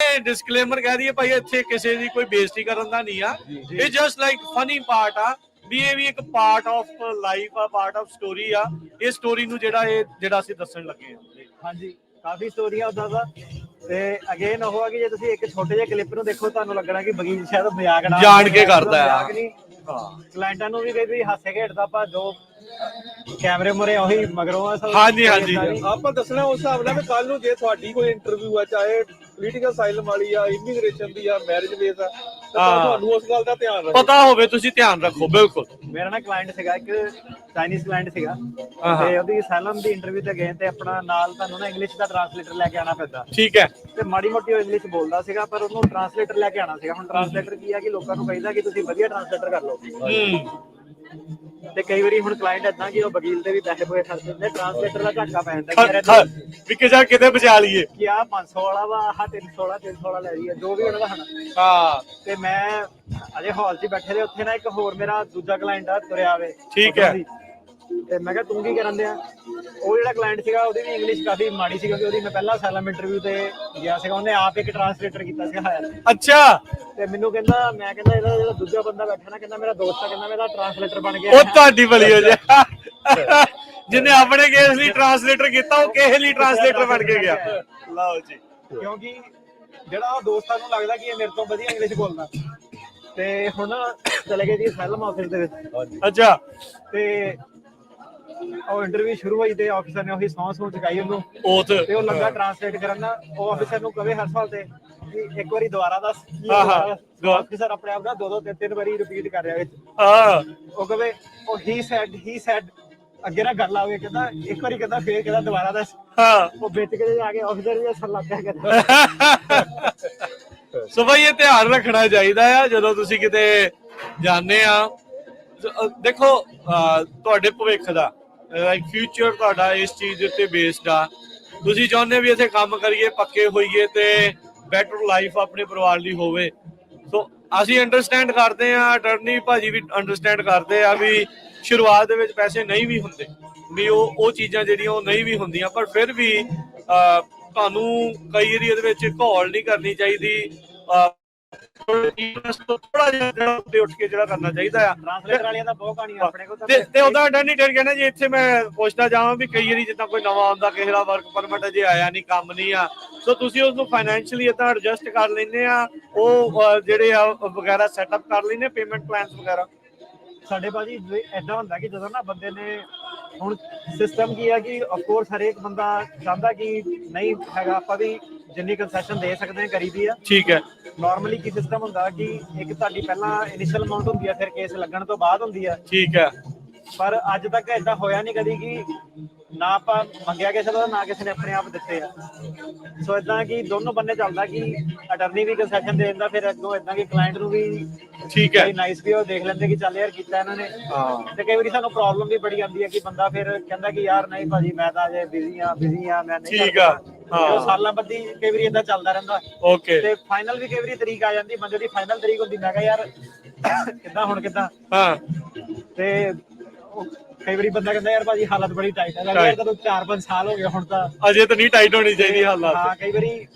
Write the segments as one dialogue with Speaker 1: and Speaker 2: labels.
Speaker 1: Disclaimer कह दिए भाई इत्थे किसी दी कोई बेइज्जती करन दा नहीं आ, it just like funny part आ ਵੀ ਇਹ ਵੀ ਇੱਕ ਪਾਰਟ ਆਫ ਲਾਈਫ ਆ, ਪਾਰਟ ਆਫ ਸਟੋਰੀ ਆ। ਇਹ ਸਟੋਰੀ ਨੂੰ ਜਿਹੜਾ ਅਸੀਂ ਦੱਸਣ ਲੱਗੇ ਆ।
Speaker 2: ਹਾਂਜੀ, ਕਾਫੀ ਸਟੋਰੀਆਂ ਉਦਾਂ ਦਾ। ਤੇ ਅਗੇਨ ਉਹ ਆ ਕਿ ਜੇ ਤੁਸੀਂ ਇੱਕ ਛੋਟੇ ਜਿਹੇ ਕਲਿੱਪ ਨੂੰ ਦੇਖੋ ਤੁਹਾਨੂੰ ਲੱਗਣਾ ਕਿ ਬਗੀਚ ਸ਼ਾਇਦ ਮਜ਼ਾਕ ਨਾਲ
Speaker 1: ਜਾਣ ਕੇ ਕਰਦਾ ਆ।
Speaker 2: ਕਲਾਇੰਟਾਂ ਨੂੰ ਵੀ ਕਈ ਵਾਰੀ ਹਾਸੇ ਖੇਡਦਾ, ਆਪਾਂ ਜੋ ਕੈਮਰੇ ਮੁਰੇ ਉਹੀ ਮਗਰੋਂ ਆ।
Speaker 1: ਹਾਂਜੀ ਹਾਂਜੀ,
Speaker 3: ਆਪਾਂ ਦੱਸਣਾ ਉਸ ਹਿਸਾਬ ਨਾਲ ਕਿ ਕੱਲ ਨੂੰ ਜੇ ਤੁਹਾਡੀ ਕੋਈ ਇੰਟਰਵਿਊ ਆ, ਚਾਹੇ ਪੋਲੀਟੀਕਲ ਅਸਾਈਲਮ ਵਾਲੀ ਆ, ਇਮੀਗ੍ਰੇਸ਼ਨ ਦੀ ਆ, ਮੈਰਿਜ ਬੇਸ ਆ, ਤੁਹਾਨੂੰ ਉਸ ਗੱਲ ਦਾ ਧਿਆਨ ਰੱਖੋ,
Speaker 1: ਪਤਾ ਹੋਵੇ, ਤੁਸੀਂ ਧਿਆਨ ਰੱਖੋ। ਬਿਲਕੁਲ।
Speaker 2: ਮੇਰਾ ਨਾ ਕਲਾਇੰਟ ਸੀਗਾ, ਇੱਕ ਚਾਈਨੀਜ਼ ਕਲਾਇੰਟ ਸੀਗਾ, ਤੇ ਉਹਦੀ ਅਸਾਈਲਮ ਦੀ ਇੰਟਰਵਿਊ ਤੇ ਗਏ ਤੇ ਆਪਣਾ ਨਾਲ ਤੁਹਾਨੂੰ ਨਾ ਇੰਗਲਿਸ਼ ਦਾ ਟ੍ਰਾਂਸਲੇਟਰ ਲੈ ਕੇ ਆਣਾ ਪੈਂਦਾ।
Speaker 1: ਠੀਕ ਹੈ।
Speaker 2: ਤੇ ਮਾੜੀ ਮੋਟੀ ਉਹ ਇੰਗਲਿਸ਼ ਬੋਲਦਾ ਸੀਗਾ, ਪਰ ਉਹਨੂੰ ਟ੍ਰਾਂਸਲੇਟਰ ਲੈ ਕੇ ਆਣਾ ਸੀਗਾ। ਹੁਣ ਟ੍ਰਾਂਸਲੇਟਰ ਕੀ ਆ ਕਿ ਲੋਕਾਂ ਨੂੰ ਕਹਿੰਦਾ ਕਿ ਤੁਸੀਂ ਵਧੀਆ ਟ੍ਰਾਂਸਲੇਟਰ ਕਰ ਲਓ। ਤੇ ਕਈ ਵਾਰੀ ਹੁਣ ਕਲਾਇੰਟ ਏਦਾਂ ਕਿ ਉਹ ਵਕੀਲ ਤੇ ਵੀ ਪੈਸੇ ਪੂਏ ਖਰਚ ਦਿੰਦੇ, ਟ੍ਰਾਂਸਲੇਟਰ ਦਾ ਘਾਟਾ ਪੈ ਜਾਂਦਾ
Speaker 1: ਵੀ ਕਿਸੇ ਕਿਤੇ ਬਚਾ ਲਈਏ
Speaker 2: ਕਿ ਆਹ 500 ਵਾਲਾ ਵਾ, ਆਹ 300 ਵਾਲਾ ਲੈ ਲਈਏ, ਜੋ ਵੀ ਉਹਨਾਂ ਦਾ ਹਨਾ।
Speaker 1: ਹਾਂ।
Speaker 2: ਤੇ ਮੈਂ ਅਜੇ ਹਾਲ 'ਚ ਬੈਠੇ ਦੇ, ਉੱਥੇ ਨਾ ਇੱਕ ਹੋਰ ਮੇਰਾ ਦੂਜਾ ਕਲਾਇੰਟ ਆ ਤੁਰਿਆ ਆਵੇ।
Speaker 1: ਠੀਕ ਹੈ।
Speaker 2: ਤੇ ਮੈਂ ਕਿਹਾ ਤੂੰ ਕੀ ਕਰਨ ਦਿਆ? ਉਹ ਜਿਹੜਾ ਕਲਾਇੰਟ ਸੀਗਾ ਉਹਦੀ ਵੀ ਇੰਗਲਿਸ਼ ਕਾਫੀ ਮਾੜੀ ਸੀ, ਕਿਉਂਕਿ ਉਹਦੀ ਮੈਂ ਪਹਿਲਾਂ ਅਸਾਈਲਮ ਇੰਟਰਵਿਊ ਤੇ ਗਿਆ ਸੀਗਾ, ਉਹਨੇ ਆਪ ਇੱਕ ਟ੍ਰਾਂਸਲੇਟਰ ਕੀਤਾ ਸੀਗਾ ਹਾਇਰ।
Speaker 1: ਅੱਛਾ।
Speaker 2: ਤੇ ਮੈਨੂੰ ਕਹਿੰਦਾ, ਮੈਂ ਕਹਿੰਦਾ ਇਹਦਾ ਜਿਹੜਾ ਦੂਜਾ ਬੰਦਾ ਬੈਠਾ ਨਾ, ਕਹਿੰਦਾ ਮੇਰਾ ਦੋਸਤ ਆ, ਕਹਿੰਦਾ ਮੇਰਾ ਟ੍ਰਾਂਸਲੇਟਰ ਬਣ ਗਿਆ।
Speaker 1: ਉਹ ਤੁਹਾਡੀ ਬਲੀ ਹੋ ਜਾ, ਜਿਹਨੇ ਆਪਣੇ ਕੇਸ ਲਈ ਟ੍ਰਾਂਸਲੇਟਰ ਕੀਤਾ ਉਹ ਕਿਸੇ ਲਈ ਟ੍ਰਾਂਸਲੇਟਰ ਬਣ ਕੇ ਗਿਆ। ਲਓ ਜੀ।
Speaker 2: ਕਿਉਂਕਿ ਜਿਹੜਾ ਉਹ ਦੋਸਤਾਂ ਨੂੰ ਲੱਗਦਾ ਕਿ ਇਹ ਮੇਰੇ ਤੋਂ ਵਧੀਆ ਇੰਗਲਿਸ਼ ਬੋਲਦਾ। ਤੇ ਹੁਣ ਚਲੇ ਗਏ ਜੀ ਅਸਾਈਲਮ ਆਫਿਸ ਦੇ ਵਿੱਚ।
Speaker 1: ਅੱਛਾ।
Speaker 2: ਤੇ ਉਹ ਇੰਟਰਵਿਊ ਸ਼ੁਰੂ ਹੋਈ ਤੇ ਆਫਿਸਰ ਨੇ ਉਹੀ ਸੌਂ ਚੁਕਾਈ ਉਹਨੂੰ, ਤੇ ਉਹ ਲੱਗਾ ਟ੍ਰਾਂਸਲੇਟ ਕਰਨ। ਉਹ ਆਫਿਸਰ ਨੂੰ ਕਵੇ ਹਰ ਸਾਲ ਤੇ ਇੱਕ ਵਾਰੀ ਦੁਬਾਰਾ ਦੱਸ। ਆਫਿਸਰ ਆਪਣੇ ਆਪ ਦਾ ਦੋ ਤਿੰਨ ਵਾਰੀ ਰਿਪੀਟ ਕਰ ਰਿਹਾ ਵਿੱਚ। ਉਹ ਕਵੇ ਉਹ ਹੀ ਸੈਡ ਅੱਗੇ ਨਾ ਗੱਲ ਆਵੇ, ਕਹਿੰਦਾ ਇੱਕ ਵਾਰੀ, ਕਹਿੰਦਾ ਫੇਰ ਕਹਿੰਦਾ ਦੁਬਾਰਾ ਦੱਸ। ਉਹ ਵਿੱਚ ਕੇ ਆ ਕੇ ਆਫਿਸਰ ਵੀ ਅਸਰ ਲੱਗ ਗਿਆ ਕਹਿੰਦਾ।
Speaker 1: ਸੋ ਬਈ ਇਹ ਧਿਆਨ ਰੱਖਣਾ ਚਾਹੀਦਾ ਆ ਜਦੋਂ ਤੁਸੀਂ ਕਿਤੇ ਜਾਂਦੇ ਆ। ਦੇਖੋ ਤੁਹਾਡੇ ਭਵਿੱਖ ਦਾ ਫਿਊਚਰ ਤੁਹਾਡਾ ਇਸ ਚੀਜ਼ ਦੇ ਉੱਤੇ ਬੇਸਡ ਆ। ਤੁਸੀਂ ਚਾਹੁੰਦੇ ਵੀ ਇੱਥੇ ਕੰਮ ਕਰੀਏ, ਪੱਕੇ ਹੋਈਏ ਤੇ ਬੈਟਰ ਲਾਈਫ ਆਪਣੇ ਪਰਿਵਾਰ ਲਈ ਹੋਵੇ। ਸੋ ਅਸੀਂ ਅੰਡਰਸਟੈਂਡ ਕਰਦੇ ਆ, ਅਟਰਨੀ ਭਾਜੀ ਵੀ ਅੰਡਰਸਟੈਂਡ ਕਰਦੇ ਆ ਵੀ ਸ਼ੁਰੂਆਤ ਦੇ ਵਿੱਚ ਪੈਸੇ ਨਹੀਂ ਵੀ ਹੁੰਦੇ, ਵੀ ਉਹ ਚੀਜ਼ਾਂ ਜਿਹੜੀਆਂ ਉਹ ਨਹੀਂ ਵੀ ਹੁੰਦੀਆਂ, ਪਰ ਫਿਰ ਵੀ ਤੁਹਾਨੂੰ ਕਈ ਵਾਰੀ ਇਹਦੇ ਵਿੱਚ ਘੋਲ ਨਹੀਂ ਕਰਨੀ ਚਾਹੀਦੀ। ਥੋੜਾ ਜਿਹਾ ਜਿਹੜਾ ਉੱਤੇ ਉੱਠ ਕੇ ਜਿਹੜਾ ਕਰਨਾ ਚਾਹੀਦਾ ਆ।
Speaker 2: ਟ੍ਰਾਂਸਲੇਟਰ ਵਾਲਿਆਂ ਦਾ ਬਹੁਤ ਕਹਾਣੀ ਆਪਣੇ ਕੋਲ।
Speaker 1: ਤੇ ਉਹਦਾ ਅਟਰਨੀ ਕਹਿੰਦਾ ਜੀ ਇੱਥੇ ਮੈਂ ਪੁੱਛਦਾ ਜਾਵਾਂ ਵੀ ਕਈ ਵਾਰੀ ਜਿੱਦਾਂ ਕੋਈ ਨਵਾਂ ਆਉਂਦਾ, ਕਿਸੇ ਦਾ ਵਰਕ ਪਰਮਿਟ ਅਜੇ ਆਇਆ ਨਹੀਂ, ਕੰਮ ਨਹੀਂ ਆ, ਸੋ ਤੁਸੀਂ ਉਸਨੂੰ ਫਾਈਨੈਂਸ਼ੀਅਲੀ ਏਦਾਂ ਐਡਜਸਟ ਕਰ ਲੈਂਦੇ ਆ, ਉਹ ਜਿਹੜੇ ਆ ਵਗੈਰਾ ਸੈਟਅਪ ਕਰ ਲੈਂਦੇ, ਪੇਮੈਂਟ ਪਲਾਨਸ ਵਗੈਰਾ।
Speaker 2: ਸਾਡੇ ਭਾਜੀ ਏਦਾਂ ਹੁੰਦਾ ਕਿ ਜਦੋਂ ਨਾ ਬੰਦੇ ਨੇ, ਹੁਣ ਸਿਸਟਮ ਕੀ ਹੈ ਕਿ ਅਫਕੋਰਸ ਹਰੇਕ ਬੰਦਾ ਚਾਹੁੰਦਾ ਕਿ ਨਹੀਂ ਹੈਗਾ, ਆਪਾਂ ਵੀ ਜਿੰਨੀ ਕੰਸੈਸ਼ਨ ਦੇ ਸਕਦੇ ਹਾਂ ਕਰੀ ਦੀ ਆ। ਠੀਕ ਹੈ। ਨਾਰਮਲੀ ਕੀ ਸਿਸਟਮ ਹੁੰਦਾ ਕਿ ਇੱਕ ਤੁਹਾਡੀ ਪਹਿਲਾਂ ਇਨੀਸ਼ੀਅਲ ਅਮਾਉਂਟ ਹੁੰਦੀ ਆ, ਫਿਰ ਕੇਸ ਲੱਗਣ ਤੋਂ ਬਾਅਦ ਹੁੰਦੀ ਆ। ਠੀਕ ਹੈ। ਪਰ ਅੱਜ ਤੱਕ ਏਦਾਂ ਹੋਇਆ ਨਹੀਂ ਕਦੀ ਕਿ ਨਾ ਆਪਾਂ ਮੰਗਿਆ ਕਿਸੇ ਦਾ, ਨਾ ਕਿਸੇ ਨੇ ਆਪਣੇ ਆਪ ਦਿੱਤੇ ਆ। ਸੋ ਏਦਾਂ ਕਿ ਦੋਨੋਂ ਬੰਨੇ ਚੱਲਦਾ ਕਿ ਅਟਰਨੀ ਵੀ ਕੰਸੈਸ਼ਨ ਦੇ ਦਿੰਦਾ, ਫਿਰ ਅੱਗੋਂ ਏਦਾਂ ਕਿ ਕਲਾਇੰਟ ਨੂੰ ਵੀ ਠੀਕ ਹੈ ਨਾਈਸ ਵੀ ਉਹ ਦੇਖ ਲੈਂਦੇ ਕਿ ਚੱਲ ਯਾਰ ਕੀਤਾ ਇਹਨਾਂ ਨੇ। ਤੇ ਕਈ ਵਾਰੀ ਸਾਨੂੰ ਪ੍ਰੋਬਲਮ ਵੀ ਬੜੀ ਆਉਂਦੀ ਹੈ ਕਿ ਬੰਦਾ ਫਿਰ ਕਹਿੰਦਾ ਕਿ ਯਾਰ ਨਹੀਂ ਭਾਜੀ ਮੈਂ ਤਾਂ ਅਜੇ ਬਿਜ਼ੀ ਆ ਮੈਂ ਨਹੀਂ। ਠੀਕ ਆ। ਉਹ ਸਾਲਾਂ ਬੱਧੀ ਕਈ ਵਾਰੀ ਏਦਾਂ ਚੱਲਦਾ ਰਹਿੰਦਾ। ਓਕੇ। ਤੇ ਫਾਈਨਲ ਵੀ ਕਈ ਵਾਰੀ ਤਰੀਕ ਆ ਜਾਂਦੀ, ਬੰਦੇ ਦੀ ਫਾਈਨਲ ਤਰੀਕ ਹੁੰਦੀ, ਮੈਂ ਕਿਹਾ ਯਾਰ ਕਿੱਦਾਂ ਹੁਣ ਕਿੱਦਾਂ। ਤੇ ਕਈ ਵਾਰੀ ਬੰਦਾ ਕਹਿੰਦਾ ਯਾਰ ਭਾਜੀ ਹਾਲਤ ਬੜੀ ਟਾਈਟ ਹੈ, ਯਾਰ ਕਦੋਂ 4-5 ਸਾਲ ਹੋ ਗਏ ਹੁਣ ਤਾਂ ਅਜੇ ਤਾਂ ਨਹੀਂ ਟਾਈਟ ਹੋਣੀ ਚਾਹੀਦੀ ਹਾਲਤ। ਹਾਂ ਕਈ ਵਾਰੀ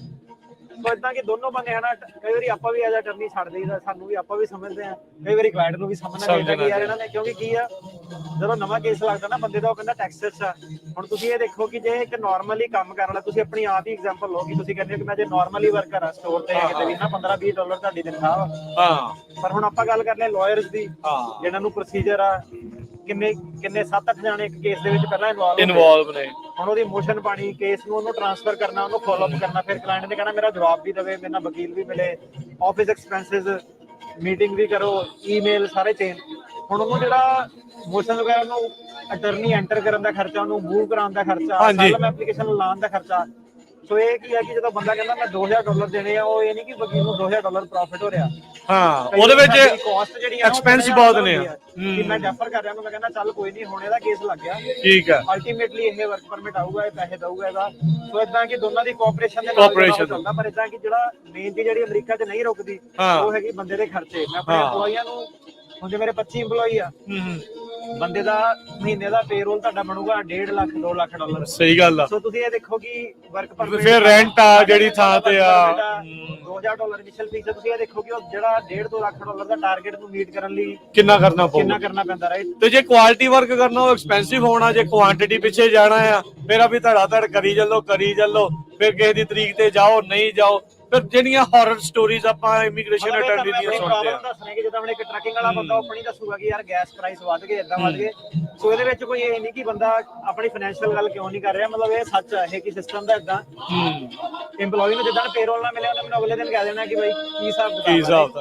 Speaker 2: ਏਦਾਂ ਕਿ ਦੋਨੋਂ ਬੰਦੇ ਹਨਾ, ਕਈ ਵਾਰੀ ਆਪਾਂ ਵੀ ਐਜ਼ ਅਟਰਨੀ ਛੱਡ ਦਈਦਾ, ਸਾਨੂੰ ਵੀ ਆਪਾਂ ਵੀ ਸਮਝਦੇ ਆ, ਕਈ ਵਾਰੀ ਕਲਾਇੰਟ ਨੂੰ ਵੀ ਸਮਝਣਾ ਚਾਹੀਦਾ ਕਿ ਯਾਰ ਇਹਨਾਂ ਨੇ, ਕਿਉਂਕਿ ਕੀ ਆ ਜਦੋਂ ਨਵਾਂ ਕੇਸ ਲੱਗਦਾ ਨਾ ਬੰਦੇ ਦਾ, ਉਹ ਕਹਿੰਦਾ ਟੈਕਸਸ ਆ। ਹੁਣ ਤੁਸੀਂ ਇਹ ਦੇਖੋ ਕਿ ਜੇ ਇੱਕ ਨਾਰਮਲੀ ਕੰਮ ਕਰਨ ਵਾਲਾ, ਤੁਸੀਂ ਆਪਣੀ ਆਪ ਹੀ ਐਗਜ਼ਾਮਪਲ ਲਓ ਕਿ ਤੁਸੀਂ ਕਹਿੰਦੇ ਹੋ ਕਿ ਮੈਂ ਜੇ ਨਾਰਮਲੀ ਵਰਕਰ ਆ ਸਟੋਰ ਤੇ ਕਿਤੇ ਵੀ ਨਾ, $15-20 ਤੁਹਾਡੀ ਤਨਖਾਹ ਵਾ। ਪਰ ਹੁਣ ਆਪਾਂ ਗੱਲ ਕਰ ਰਹੇ ਲਾਇਰਸ ਦੀ, ਜਿਹਨਾਂ ਨੂੰ ਪ੍ਰੋਸੀਜਰ ਆ, ਕਿੰਨੇ 7-8 ਜਾਣੇ ਇੱਕ ਕੇਸ ਦੇ ਵਿੱਚ ਪਹਿਲਾਂ ਇਨਵੋਲਵ ਨੇ। ਹੁਣ ਉਹਦੀ ਮੋਸ਼ਨ ਪਾਣੀ, ਕੇਸ ਨੂੰ ਉਹਨੂੰ ਟ੍ਰਾਂਸਫਰ ਕਰਨਾ, ਉਹਨੂੰ ਫੋਲੋ ਅਪ ਕਰਨਾ, ਫਿਰ ਕਲਾਇੰਟ ਨੇ ਕਹਿਣਾ ਮੇਰਾ ਜਵਾਬ ਵੀ ਦੇਵੇ, ਮੇਰੇ ਨਾਲ ਵਕੀਲ ਵੀ ਮਿਲੇ, ਆਫਿਸ ਐਕਸਪੈਂਸਿਸ, ਮੀਟਿੰਗ ਵੀ ਕਰੋ, ਈਮੇਲ ਸਾਰੇ ਚੇਂਜ। ਹੁਣ ਉਹਨੂੰ ਜਿਹੜਾ ਮੋਸ਼ਨ ਵਗੈਰਾ ਨੂੰ ਅਟਰਨੀ ਐਂਟਰ ਕਰਨ ਦਾ ਖਰਚਾ, ਉਹਨੂੰ ਮੂਵ ਕਰਾਉਣ ਦਾ ਖਰਚਾ, ਅਸਾਈਲਮ ਐਪਲੀਕੇਸ਼ਨ ਲਾਉਣ ਦਾ ਖਰਚਾ। ਸੋ ਇਹ ਕੀ ਹੈ ਕਿ ਜਦੋਂ ਬੰਦਾ ਕਹਿੰਦਾ ਮੈਂ $2000 ਦੇਣੇ ਆ, ਉਹ ਇਹ ਨਹੀਂ ਕਿ ਵਕੀਲ ਨੂੰ $2000 ਪ੍ਰੋਫਿਟ ਹੋ ਰਿਹਾ। ਉਹਦੇ ਵਿੱਚ ਕਾਸਟ ਜਿਹੜੀ ਐਕਸਪੈਂਸ ਬਹੁਤ ਨੇ ਕਿ ਮੈਂ ਡੈਫਰ ਕਰ ਰਿਹਾ, ਮੈਂ ਕਹਿੰਦਾ ਚੱਲ ਕੋਈ ਨਹੀਂ, ਹੁਣ ਇਹਦਾ ਕੇਸ ਲੱਗ ਗਿਆ, ਠੀਕ ਹੈ, ਅਲਟੀਮੇਟਲੀ ਇਹ ਵਰਕ ਪਰਮਿਟ ਆਊਗਾ, ਇਹ ਪੈਸੇ ਦਊਗਾ ਇਹਦਾ। ਸੋ ਇਦਾਂ ਕਿ ਦੋਨਾਂ ਦੀ ਕੋਆਪਰੇਸ਼ਨ ਦੇ ਨਾਲ ਚੱਲਦਾ। ਪਰ ਇਦਾਂ ਕਿ ਜਿਹੜਾ ਮੇਨ ਚੀਜ਼ ਜਿਹੜੀ ਅਮਰੀਕਾ 'ਚ ਨਹੀਂ ਰੁਕਦੀ, ਉਹ ਹੈਗੀ ਬੰਦੇ ਦੇ ਖਰਚੇ। ਮੈਂ ਆਪਣੇ EMPLOYEEਆਂ ਨੂੰ, ਹੁਣ ਜੇ ਮੇਰੇ 25 EMPLOYEE ਆ, ਬੰਦੇ ਦਾ ਮਹੀਨੇ ਦਾ ਪੇਰੋਲ ਤੁਹਾਡਾ ਬਣੂਗਾ 1.5 ਲੱਖ 2 ਲੱਖ ਡਾਲਰ।
Speaker 1: ਸਹੀ ਗੱਲ ਆ।
Speaker 2: ਸੋ ਤੁਸੀਂ ਇਹ ਦੇਖੋ ਕਿ ਵਰਕ ਪਰਮਿਟ
Speaker 1: ਫਿਰ rent ਆ ਜਿਹੜੀ ਥਾਂ ਤੇ ਆ।
Speaker 2: $2000 ਇਨੀਸ਼ੀਅਲ ਫੀਸ ਹੈ। ਤੁਸੀਂ ਇਹ ਦੇਖੋ ਕਿ ਉਹ ਜਿਹੜਾ 1.5-2 ਲੱਖ ਡਾਲਰ ਦਾ ਟਾਰਗੇਟ ਨੂੰ ਮੀਟ ਕਰਨ ਲਈ
Speaker 1: ਕਿੰਨਾ ਕਰਨਾ
Speaker 2: ਪੈਂਦਾ ਰਾਈਟ।
Speaker 1: ਤੇ ਜੇ ਕੁਆਲਿਟੀ ਵਰਕ ਕਰਨਾ ਉਹ ਐਕਸਪੈਂਸਿਵ ਹੋਣਾ, ਜੇ ਕੁਆਂਟੀਟੀ ਪਿੱਛੇ ਜਾਣਾ ਆ ਫਿਰ ਆ ਵੀ ਧੜਾ ਧੜ ਕਰੀ ਚੱਲੋ ਫਿਰ ਕਿਸੇ ਦੀ ਤਰੀਕ ਤੇ ਜਾਓ ਨਹੀਂ ਜਾਓ। ਫਿਰ ਜਿਹੜੀਆਂ ਹਾਰਰ ਸਟੋਰੀਜ਼ ਆਪਾਂ ਇਮੀਗ੍ਰੇਸ਼ਨ ਅਟੈਂਡੀ ਦੀਆਂ ਸੁਣਦੇ ਆ।
Speaker 2: ਦੱਸਣੇ ਕਿ ਜਦੋਂ ਆਪਣੇ ਇੱਕ ਟਰੱਕਿੰਗ ਵਾਲਾ ਬੰਦਾ ਆਪਣੀ ਦੱਸੂਗਾ ਕਿ ਯਾਰ ਗੈਸ ਪ੍ਰਾਈਸ ਵੱਧ ਗਏ ਇਦਾਂ ਵੱਧ ਗਏ। ਸੋ ਇਹਦੇ ਵਿੱਚ ਕੋਈ ਇਹ ਨਹੀਂ ਕਿ ਬੰਦਾ ਆਪਣੀ ਫਾਈਨੈਂਸ਼ੀਅਲ ਗੱਲ ਕਿਉਂ ਨਹੀਂ ਕਰ ਰਿਹਾ, ਮਤਲਬ ਇਹ ਸੱਚ ਹੈ ਕਿ ਸਿਸਟਮ ਦਾ ਇਦਾਂ EMPLOYee ਨੂੰ ਜਿੱਦਾਂ ਪੇਰੋਲ ਨਾ ਮਿਲਿਆ ਉਹਨੇ ਮੈਨੂੰ ਅਗਲੇ ਦਿਨ ਕਹਿ ਦੇਣਾ ਕਿ ਬਾਈ ਕੀ ਹਿਸਾਬ